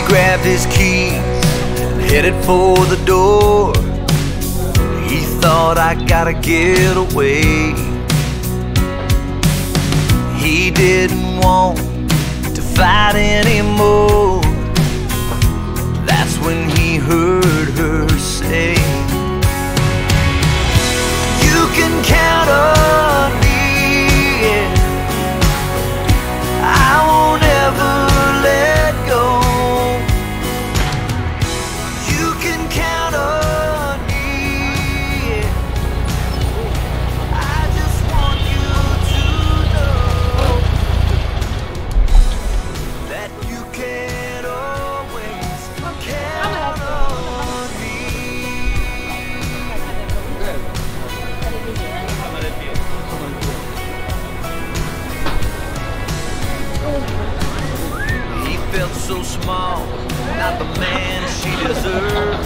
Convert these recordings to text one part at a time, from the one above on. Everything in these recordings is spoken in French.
grabbed his keys and headed for the door. He thought, I gotta get away. He didn't want to fight anymore. That's when he heard her say, you can count on me, yeah. I won't ever let go. You can count on me, yeah. I just want you to know that you can always count on me. He felt so small, not the man she deserved.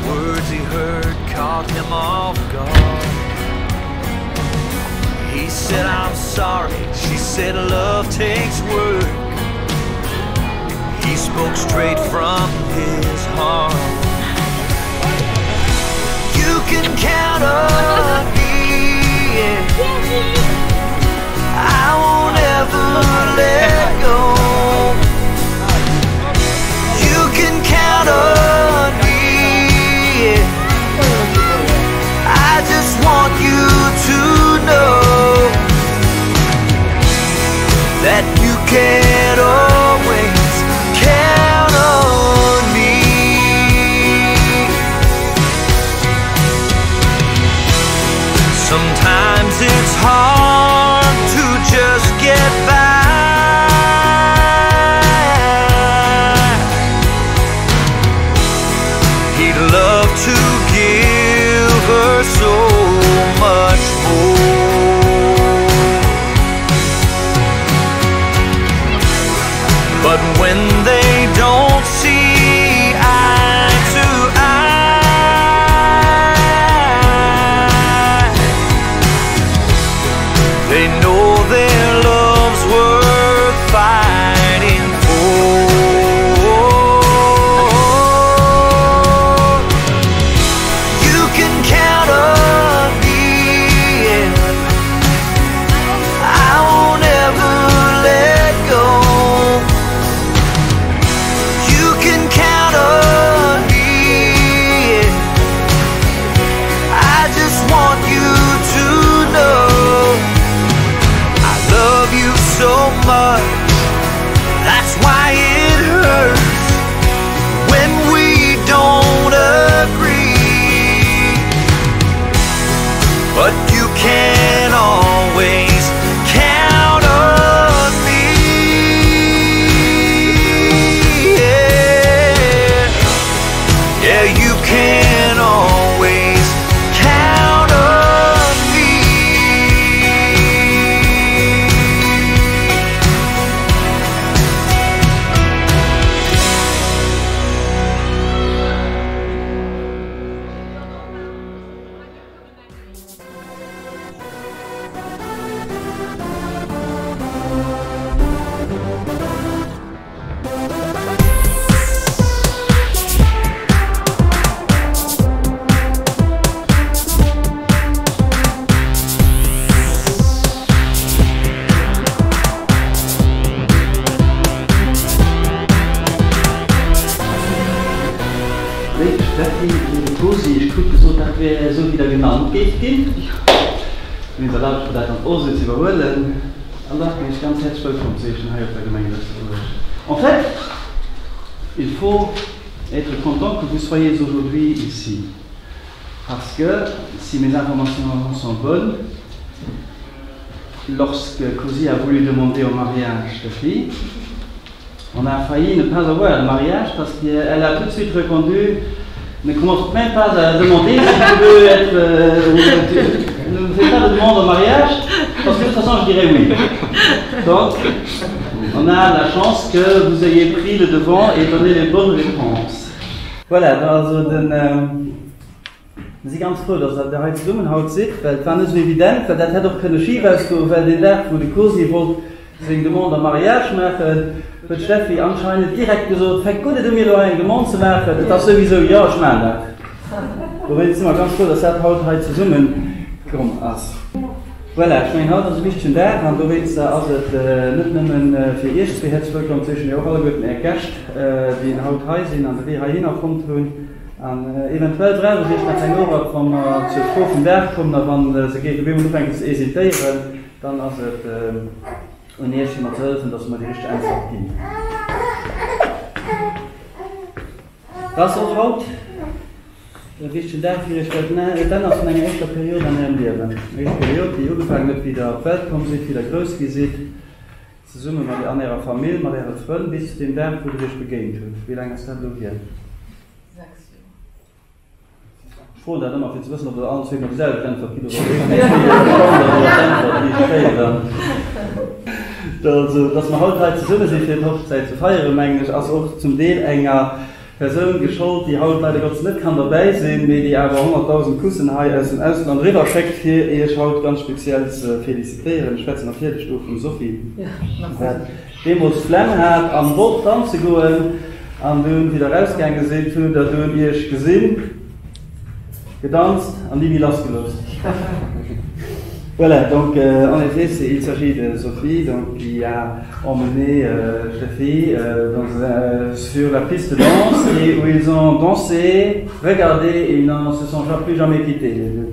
Words he heard caught him off guard. He said, I'm sorry. She said, love takes work. He spoke straight from his heart. You can count on me, yeah. I won't ever let go. You can count on me, yeah. I just want you to know that you can always count on me. Sometimes it's hard to just get by. He'd love to give her so much more, but when they don't see eye to eye, they know their love's worth fighting for. You can count on me, yeah. I won't ever let go. You can count on me, yeah. I just want you to know I love you so much. That's why it hurts when we don't agree. But you can always count on me, yeah. Yeah, you can always count on me. Die Cosi, ich gucke so, dass wir so wieder genannt gehen. Wenn Sie erlaubt, vielleicht an Ose zu überholen, Allah bin ich ganz herzlich willkommen zwischen hier auf der Gemeinde. En fait, il faut être content que vous soyez aujourd'hui ici. Parce que, si mes informations sont bonnes, lorsque Cosi a voulu demander au mariage de fille, on a failli ne pas avoir le mariage parce qu'elle a tout de suite répondu, ne commence même pas à demander si tu veux être... ne me fais pas de demande au mariage, parce que de toute façon je dirais oui. Donc, on a la chance que vous ayez pris le devant et donné les bonnes réponses. Voilà, also dann bin ich ganz froh, dass der heute Blumenhaut sitzt, weil es war nicht so evident, weil das hätte auch keine Ski rausgehen, weil den Tag, wo die Cosi wollte, sie demande en mariage machen, wird Steffi anscheinend direkt gesagt, fängt gut, du mir einen Gemond zu machen, das ist sowieso ja, ich meine. Du willst mal ganz gut, dass er heute zusammen kommt. Voilà, ich meine, heute ist ein bisschen da, und du willst also nicht nur für erst, wir hätten wirklich inzwischen auch alle guten Gäste, die in heute hier sind, und die hier hinkommen tun. Und eventuell drei sich nach ein Jahr vom zu Profen Berg kommen, wenn sie gegen wie man fängt zu hesitieren, dann also und erst mal helfen, dass man die richtige Antwort gibt. Das ist auch heute. Wichtig dafür ist, dann aus einer ersten Periode an ihrem Leben. Eine Periode, die angefangen hat, wieder auf die Welt kommen, sich wieder groß gesehen, zusammen mit ihrer Familie, mit ihren Freunden, bis zu dem Berg, wo du dich begegnet hast. Wie lange ist das hier? 6 Jahre. Ich freue mich immer, zu wissen, ob du alles wieder selber Antwort gibt. Also, dass man heute zusammen sind, für die Hochzeit zu feiern, eigentlich, also auch zum Teil enger Person geschult, die heute leider Gottes nicht kann dabei sein, die aber 100.000 Kussen aus dem Ausland rüberschickt, hier ich heute ganz speziell zu felicitieren. Ich schätze nach 4. Stufe von Sophie. Ja, dem muss Flamme hat, an Bord tanzen gehen, an dem wieder rausgegangen sind, da du ich gesehen, getanzt, an die Milas gelöst. Voilà, donc en effet, il s'agit de Sophie qui a emmené Steffi sur la piste de danse et où ils ont dansé, regardé et ils ne se sont plus jamais quittés les deux.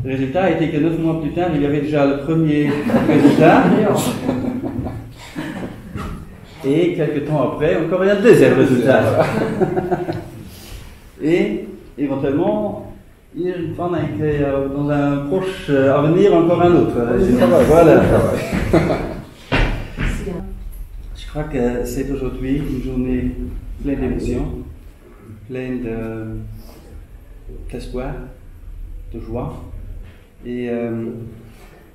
Le résultat était que 9 mois plus tard, il y avait déjà le premier résultat. Et quelques temps après, encore il y a le deuxième résultat. Et éventuellement, dans un proche avenir, encore un autre. Voilà. Je crois que c'est aujourd'hui une journée pleine d'émotions, pleine d'espoir, de joie. Et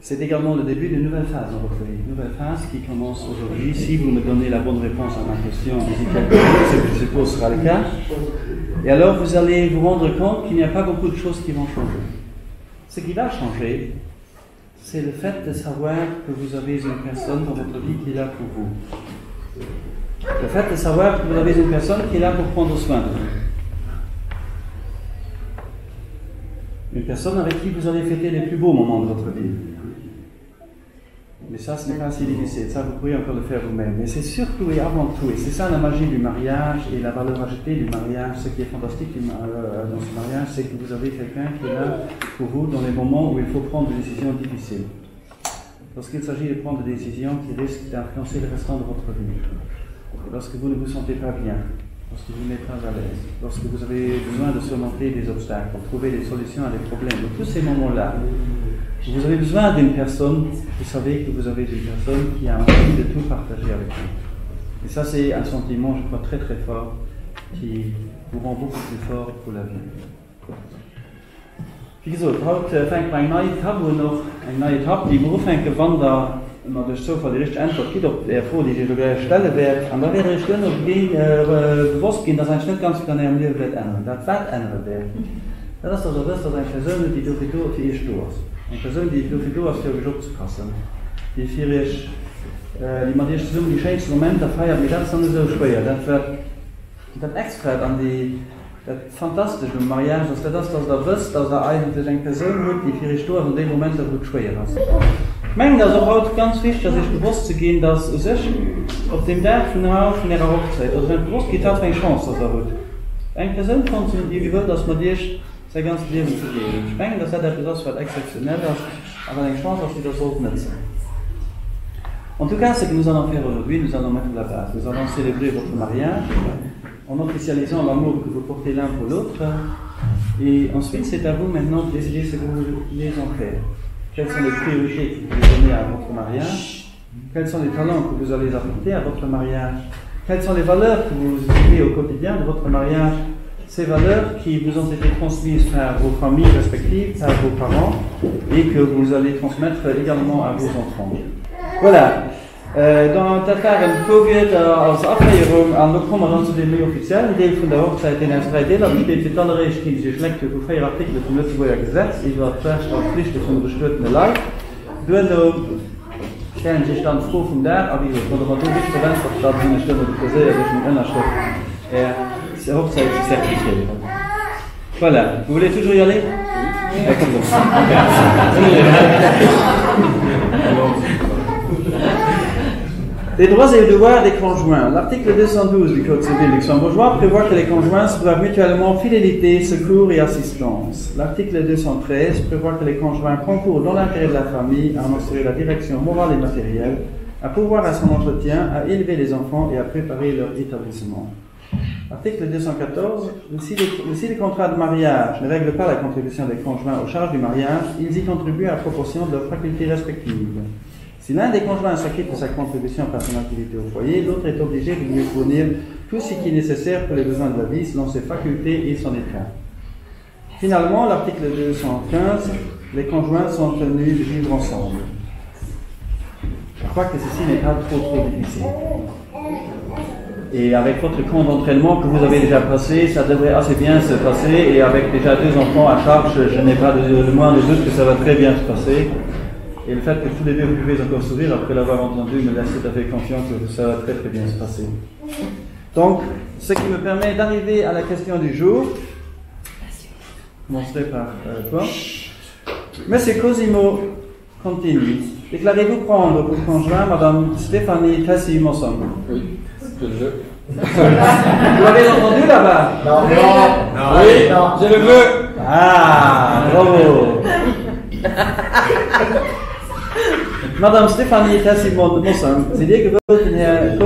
c'est également le début d'une nouvelle phase dans votre vie. Une nouvelle phase qui commence aujourd'hui. Si vous me donnez la bonne réponse à ma question d'ici quelques jours, ce que je suppose sera le cas. Et alors vous allez vous rendre compte qu'il n'y a pas beaucoup de choses qui vont changer. Ce qui va changer, c'est le fait de savoir que vous avez une personne dans votre vie qui est là pour vous. Le fait de savoir que vous avez une personne qui est là pour prendre soin de vous. Une personne avec qui vous allez fêter les plus beaux moments de votre vie. Mais ça, ce n'est pas si difficile, ça vous pouvez encore le faire vous-même. Mais c'est surtout et avant tout, et c'est ça la magie du mariage et la valeur ajoutée du mariage, ce qui est fantastique dans ce mariage, c'est que vous avez quelqu'un qui est là pour vous dans les moments où il faut prendre des décisions difficiles. Lorsqu'il s'agit de prendre des décisions qui risquent d'influencer le restant de votre vie. Lorsque vous ne vous sentez pas bien, lorsque vous n'êtes pas à l'aise, lorsque vous avez besoin de surmonter des obstacles, pour trouver des solutions à des problèmes, dans tous ces moments-là, vous avez besoin d'une personne, vous savez que vous avez une personne qui a envie de tout partager avec vous. Et ça, c'est un sentiment, je crois, très très fort, qui vous rend beaucoup plus fort pour la vie. Wie gesagt, heute fängt man eine neue Tabu noch, eine neue Tabu, die anfängt, wann da man das so von der richtigen Antwort gibt, ob der froh, die ich sogar stellen werde. Und da wäre ich dann noch bewusst gehen, dass ein nicht ganz viel an ihrem Leben wird ändern. Das wird ändern werden. Das ist also das, dass eine Person, die durch die Tür für ihr stoßt. Eine Person, die durch die Tür ist, für ihr Job zu passen. Die für ich, die man erst zusammen die schönsten Momente feiert, mir das dann so schwer. Das wird, das extra an die, das fantastische Mariage, dass das wisst, dass eigentlich eine Person hat, die für ihr stoßt und in dem Moment wird schwer ist. Ich meine, das ist auch heute ganz wichtig, sich bewusst zu gehen, dass sich auf dem Berg von ihrer Hochzeit, also wenn bewusst geht, hat eine Chance, dass hat. Eine Person kommt, die will, dass man dir sein ganzes Leben zu geben. Ich meine, das hat etwas exceptionnel ist, aber eine Chance, dass die das so nutzen. En tout cas, ce que nous allons faire aujourd'hui, nous allons mettre la base. Nous allons célébrer votre mariage en officialisant l'amour que vous portez l'un pour l'autre. Et ensuite, c'est à vous maintenant de décider ce que vous voulez en faire. Quelles sont les priorités que vous voulez donner à votre mariage? Quels sont les talents que vous allez apporter à votre mariage? Quelles sont les valeurs que vous vivez au quotidien de votre mariage? Ces valeurs qui vous ont été transmises par vos familles respectives, par vos parents, et que vous allez transmettre également à vos enfants. Voilà. Dan ervaren Covid als aflevering aan de komen dan zu dem offiziellen Deel von der Hochzeit in als 3 Deler besteht die allererste die sich schlägt für 4 Artikel vom Lützeburger Gesetz über Pflichten von bestörten Leid. stellen sich dann froh von der Avis. Von der Natur nicht verwendet, statt eine Stunde zu versehen, durch eine andere Schrift. C'est Hochzeit certifié. Voilà. Vous voulez toujours y aller? Les droits et devoirs des conjoints. L'article 212 du Code civil luxembourgeois prévoit que les conjoints se doivent mutuellement fidélité, secours et assistance. L'article 213 prévoit que les conjoints concourent dans l'intérêt de la famille à en assurer la direction morale et matérielle, à pourvoir à son entretien, à élever les enfants et à préparer leur établissement. Article 214. Si les contrats de mariage ne règlent pas la contribution des conjoints aux charges du mariage, ils y contribuent à proportion de leurs facultés respectives. Si l'un des conjoints s'acquitte de sa contribution par son activité au foyer, l'autre est obligé de lui fournir tout ce qui est nécessaire pour les besoins de la vie selon ses facultés et son état. Finalement, l'article 215, les conjoints sont tenus de vivre ensemble. Je crois que ceci n'est pas trop difficile. Et avec votre compte d'entraînement que vous avez déjà passé, ça devrait assez bien se passer. Et avec déjà 2 enfants à charge, je n'ai pas le moindre doute que ça va très bien se passer. Et le fait que tous les deux pouvez encore sourire après l'avoir entendu me laisse tout à fait confiant que ça va très bien se passer. Donc, ce qui me permet d'arriver à la question du jour. Je commencerai par toi. Monsieur Cosimo Contini, déclarez-vous prendre pour conjoint Madame Stéphanie Tassi-Mosson? Oui, je le veux. Vous l'avez entendu là-bas? Non. Oui, Non, je le veux. Ah, bravo. Madame Stéphanie Tassi-Mosson, Sie dir geboten, Herr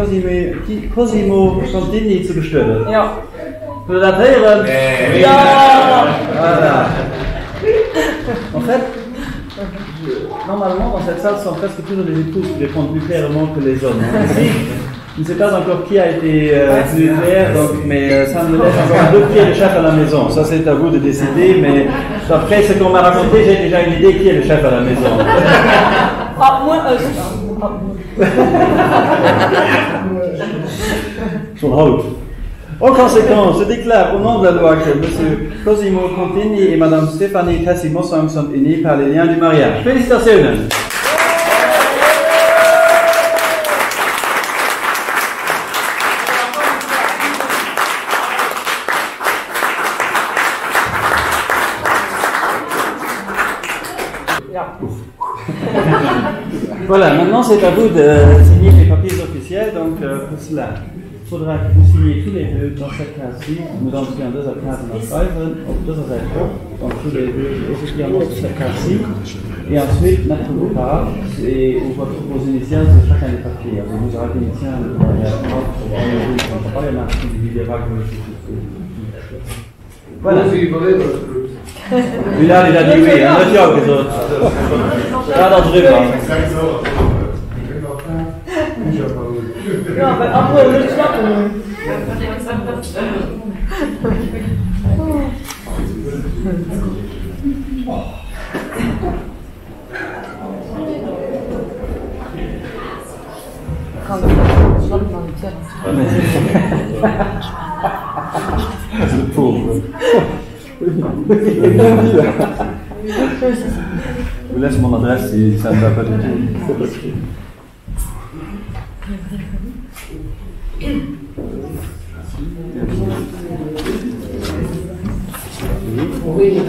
Cosimo Contini zu bestellen? Ja. Vous l'adhérez? Ja. Voilà. En fait, normalement, dans cette salle, ce sont presque toujours les épouses qui répondent plus clairement que les hommes. Ici, je ne sais pas encore qui a été plus clair, mais ça me laisse encore 2 qui est le chef à la maison. Ça, c'est à vous de décider, mais après ce qu'on m'a raconté, j'ai déjà une idée qui est le chef à la maison. Ah, moi, Son haut. En conséquence, je déclare au nom de la loi que M. Cosimo Contini et Mme Stéphanie Tassi-Mosson sont unis par les liens du mariage. Félicitations! Voilà, maintenant c'est à vous de signer les papiers officiels, donc pour cela, il faudra que vous signiez tous les deux dans cette case-ci. Nous allons faire 2 Kassen aufschreiben, auf dieser Seite, donc tous les deux effectivement sur cette case-ci, et ensuite mettre-vous par et vos initiales sur chacun des papiers. Alors, vous aurez l'initiale de voilà. Lui là, il a dit oui, un autre job les autres. Pas dans le pas. ja, aber après, le soir, Le pauvre. Je vous laisse mon adresse si ça ne va pas du tout. oui.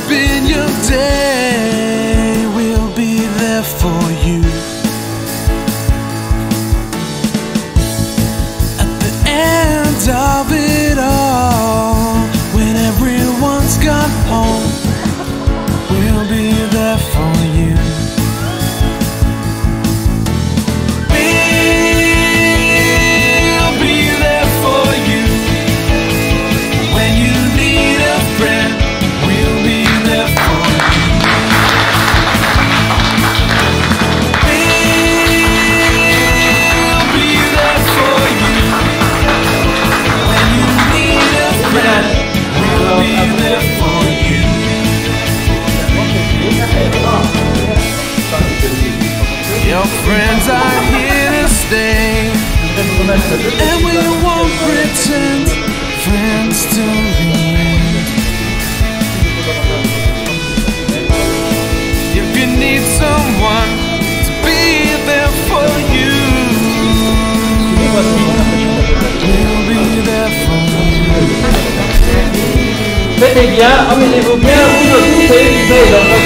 Been your day, we'll be there for you. At the end of it all, when everyone's gone home, we'll be there for you. And we won't pretend friends till the end. If you need someone to be there for you, we'll be there for you. Faites bien, amusez-vous bien, vous aussi, c'est une idée dans votre